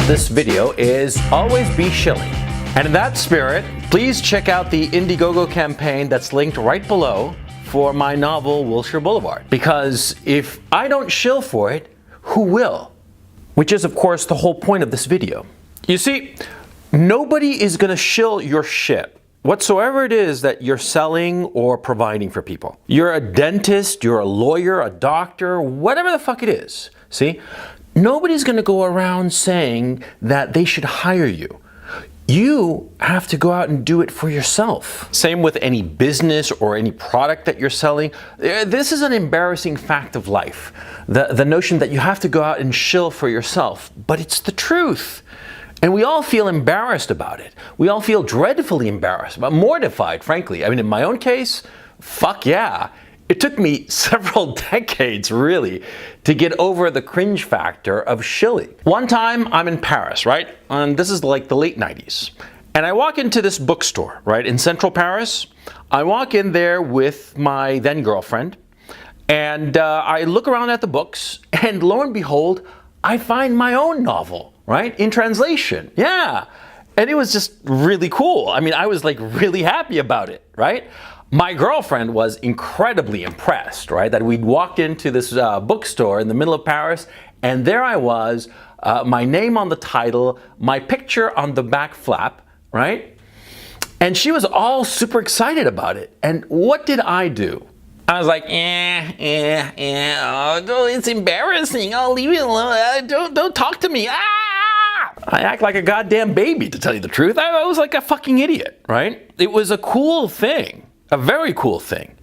this video is always be shilling. And in that spirit, please check out the Indiegogo campaign that's linked right below for my novel Wilshire Boulevard. Because if I don't shill for it, who will? Which is, of course, the whole point of this video. You see, nobody is going to shill your shit, whatsoever it is that you're selling or providing for people. You're a dentist, you're a lawyer, a doctor, whatever the fuck it is. See, nobody's going to go around saying that they should hire you. You have to go out and do it for yourself. Same with any business or any product that you're selling. This is an embarrassing fact of life. The notion that you have to go out and shill for yourself. But it's the truth. And we all feel embarrassed about it. We all feel dreadfully embarrassed, mortified, frankly. I mean, in my own case, fuck yeah. It took me several decades, really, to get over the cringe factor of shilling. One time, I'm in Paris, right? And this is like the late 90s. And I walk into this bookstore, right, in central Paris. I walk in there with my then girlfriend, and I look around at the books, and lo and behold, I find my own novel, right, in translation. Yeah. And it was just really cool. I mean, I was like really happy about it, right? My girlfriend was incredibly impressed, right? That we'd walked into this bookstore in the middle of Paris, and there I was, my name on the title, my picture on the back flap, right? And she was all super excited about it. And what did I do? I was like, oh, it's embarrassing. I'll leave it alone. Don't talk to me. Ah! I act like a goddamn baby, to tell you the truth. I was like a fucking idiot, right? It was a cool thing. A very cool thing.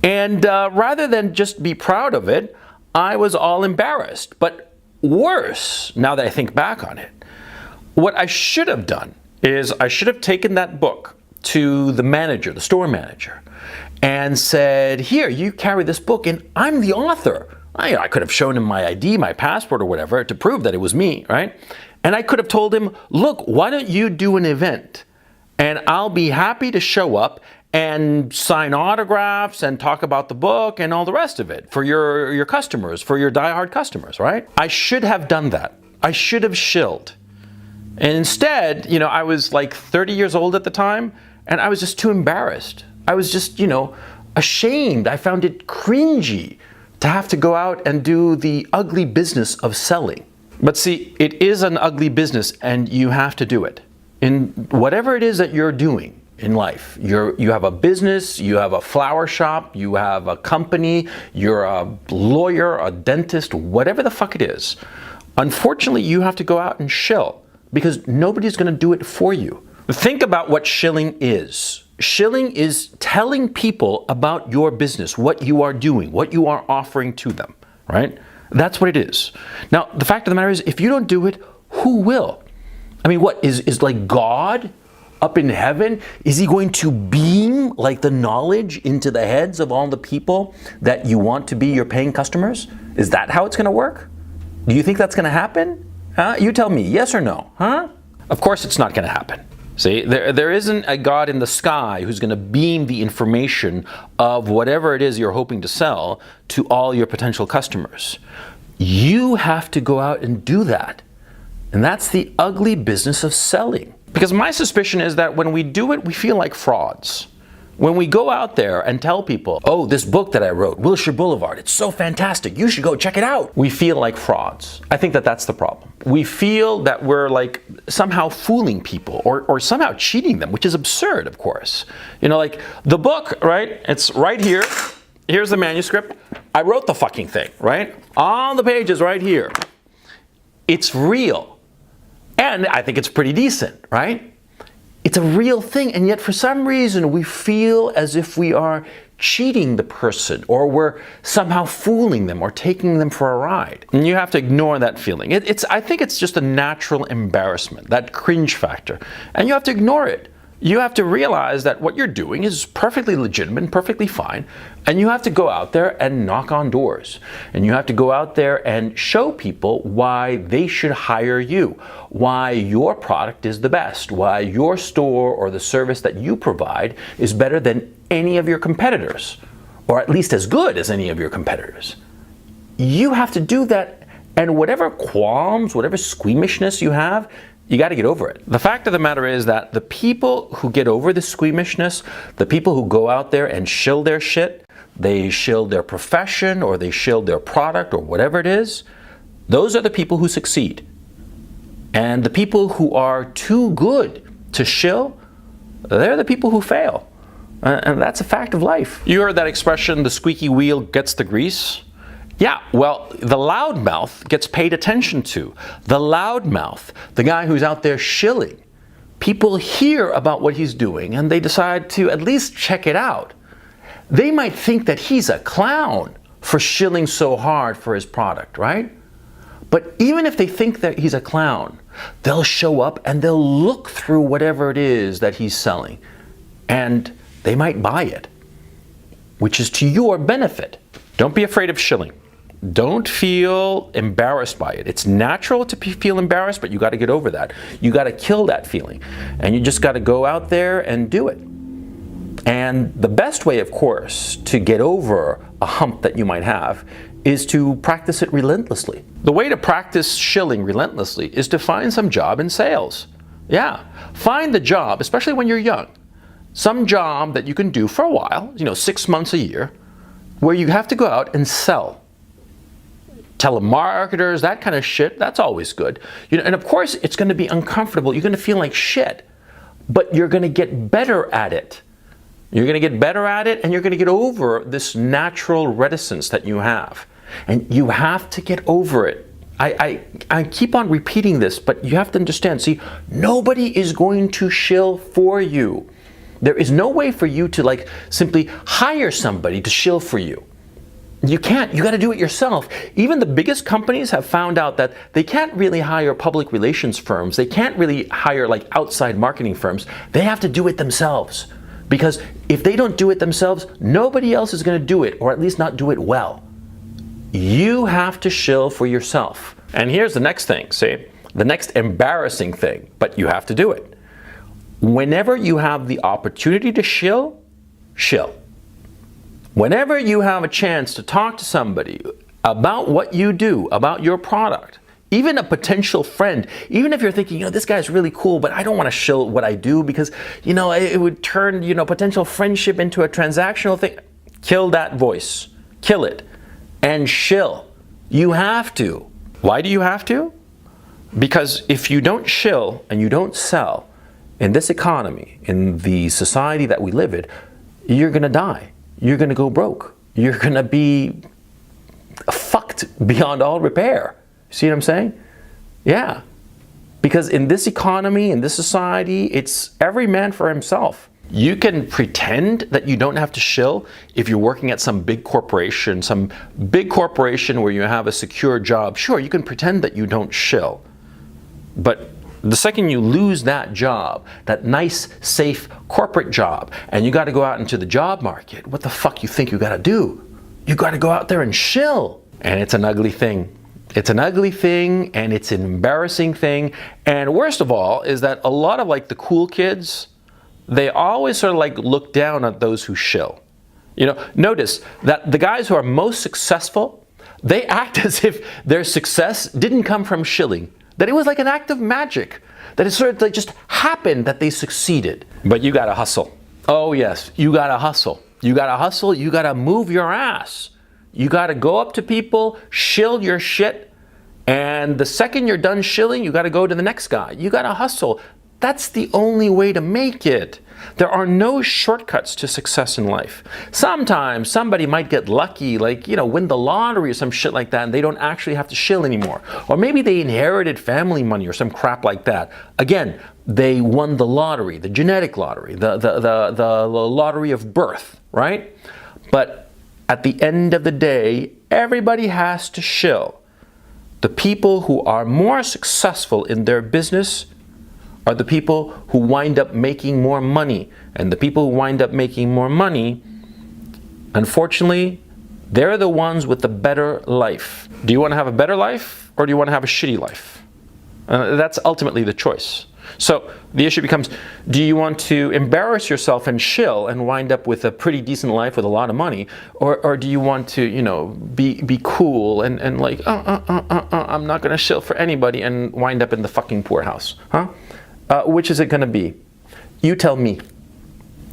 And rather than just be proud of it, I was all embarrassed. But worse, now that I think back on it, what I should have done is I should have taken that book to the manager, the store manager, and said, here, you carry this book and I'm the author. I could have shown him my ID, my passport or whatever to prove that it was me, right? And I could have told him, look, why don't you do an event? And I'll be happy to show up and sign autographs and talk about the book and all the rest of it for your customers, for your diehard customers, right? I should have done that. I should have shilled. And instead, you know, I was like 30 years old at the time, and I was just too embarrassed. I was just, you know, ashamed. I found it cringy to have to go out and do the ugly business of selling. But see, it is an ugly business, and you have to do it. In whatever it is that you're doing in life, you have a business, you have a flower shop, you have a company, you're a lawyer, a dentist, whatever the fuck it is. Unfortunately, you have to go out and shill because nobody's going to do it for you. Think about what shilling is. Shilling is telling people about your business, what you are doing, what you are offering to them, right? That's what it is. Now, the fact of the matter is, if you don't do it, who will? I mean, what is like God up in heaven? Is he going to beam like the knowledge into the heads of all the people that you want to be your paying customers? Is that how it's going to work? Do you think that's going to happen? You tell me, yes or no, huh? Of course it's not going to happen. See, there isn't a God in the sky who's going to beam the information of whatever it is you're hoping to sell to all your potential customers. You have to go out and do that. And that's the ugly business of selling. Because my suspicion is that when we do it, we feel like frauds. When we go out there and tell people, oh, this book that I wrote, Wilshire Boulevard, it's so fantastic, you should go check it out. We feel like frauds. I think that that's the problem. We feel that we're like somehow fooling people or somehow cheating them, which is absurd, of course. You know, like the book, right? It's right here. Here's the manuscript. I wrote the fucking thing, right? All the pages right here. It's real. And I think it's pretty decent, right? It's a real thing, and yet for some reason we feel as if we are cheating the person or we're somehow fooling them or taking them for a ride. And you have to ignore that feeling. I think it's just a natural embarrassment, that cringe factor, and you have to ignore it. You have to realize that what you're doing is perfectly legitimate and perfectly fine, and you have to go out there and knock on doors. And you have to go out there and show people why they should hire you, why your product is the best, why your store or the service that you provide is better than any of your competitors, or at least as good as any of your competitors. You have to do that And whatever qualms, whatever squeamishness you have, you got to get over it. The fact of the matter is that the people who get over the squeamishness, the people who go out there and shill their shit, they shill their profession or they shill their product or whatever it is, those are the people who succeed. And the people who are too good to shill, they're the people who fail. And that's a fact of life. You heard that expression, the squeaky wheel gets the grease? Yeah, well, the loudmouth gets paid attention to. The loudmouth, the guy who's out there shilling, people hear about what he's doing and they decide to at least check it out. They might think that he's a clown for shilling so hard for his product, right? But even if they think that he's a clown, they'll show up and they'll look through whatever it is that he's selling. And they might buy it, which is to your benefit. Don't be afraid of shilling. Don't feel embarrassed by it. It's natural to feel embarrassed, but you got to get over that. You got to kill that feeling. And you just got to go out there and do it. And the best way, of course, to get over a hump that you might have is to practice it relentlessly. The way to practice shilling relentlessly is to find some job in sales. Yeah, find the job, especially when you're young. Some job that you can do for a while, 6 months a year, where you have to go out and sell. Telemarketers, that kind of shit, that's always good. And of course, it's going to be uncomfortable. You're going to feel like shit, but you're going to get better at it. You're going to get better at it, and you're going to get over this natural reticence that you have. And you have to get over it. I keep on repeating this, but you have to understand, see, nobody is going to shill for you. There is no way for you to simply hire somebody to shill for you. You can't. You got to do it yourself. Even the biggest companies have found out that they can't really hire public relations firms. They can't really hire outside marketing firms. They have to do it themselves. Because if they don't do it themselves, nobody else is going to do it, or at least not do it well. You have to shill for yourself. And here's the next thing, see? The next embarrassing thing, but you have to do it. Whenever you have the opportunity to shill, shill. Whenever you have a chance to talk to somebody about what you do, about your product, even a potential friend, even if you're thinking, this guy's really cool, but I don't want to shill what I do because, it would turn, potential friendship into a transactional thing. Kill that voice. Kill it. And shill. You have to. Why do you have to? Because if you don't shill and you don't sell in this economy, in the society that we live in, you're going to die. You're going to go broke. You're going to be fucked beyond all repair. See what I'm saying? Yeah. Because in this economy, in this society, it's every man for himself. You can pretend that you don't have to shill if you're working at some big corporation where you have a secure job. Sure, you can pretend that you don't shill. But the second you lose that job, that nice, safe corporate job, and you got to go out into the job market, what the fuck you think you got to do? You got to go out there and shill. And it's an ugly thing. It's an ugly thing, and it's an embarrassing thing. And worst of all is that a lot of the cool kids, they always sort of look down at those who shill. Notice that the guys who are most successful, they act as if their success didn't come from shilling. That it was like an act of magic. That it sort of just happened that they succeeded. But you gotta hustle. Oh yes, you gotta hustle. You gotta hustle, you gotta move your ass. You gotta go up to people, shill your shit, and the second you're done shilling, you gotta go to the next guy. You gotta hustle. That's the only way to make it. There are no shortcuts to success in life. Sometimes somebody might get lucky, win the lottery or some shit like that, and they don't actually have to shill anymore. Or maybe they inherited family money or some crap like that. Again, they won the lottery, the genetic lottery, the lottery of birth, right? But at the end of the day, everybody has to shill. The people who are more successful in their business are the people who wind up making more money. And the people who wind up making more money, unfortunately, they're the ones with the better life. Do you want to have a better life, or do you want to have a shitty life? That's ultimately the choice. So the issue becomes, do you want to embarrass yourself and shill and wind up with a pretty decent life with a lot of money? Or do you want to, be cool and like, I'm not going to shill for anybody and wind up in the fucking poorhouse? Huh? Which is it going to be? You tell me.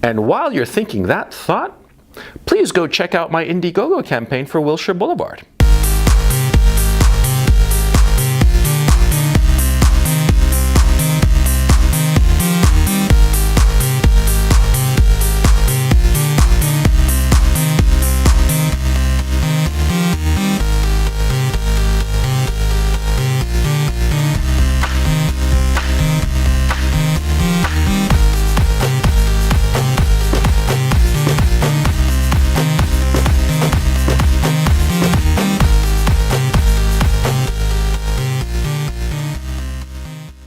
And while you're thinking that thought, please go check out my Indiegogo campaign for Wilshire Boulevard.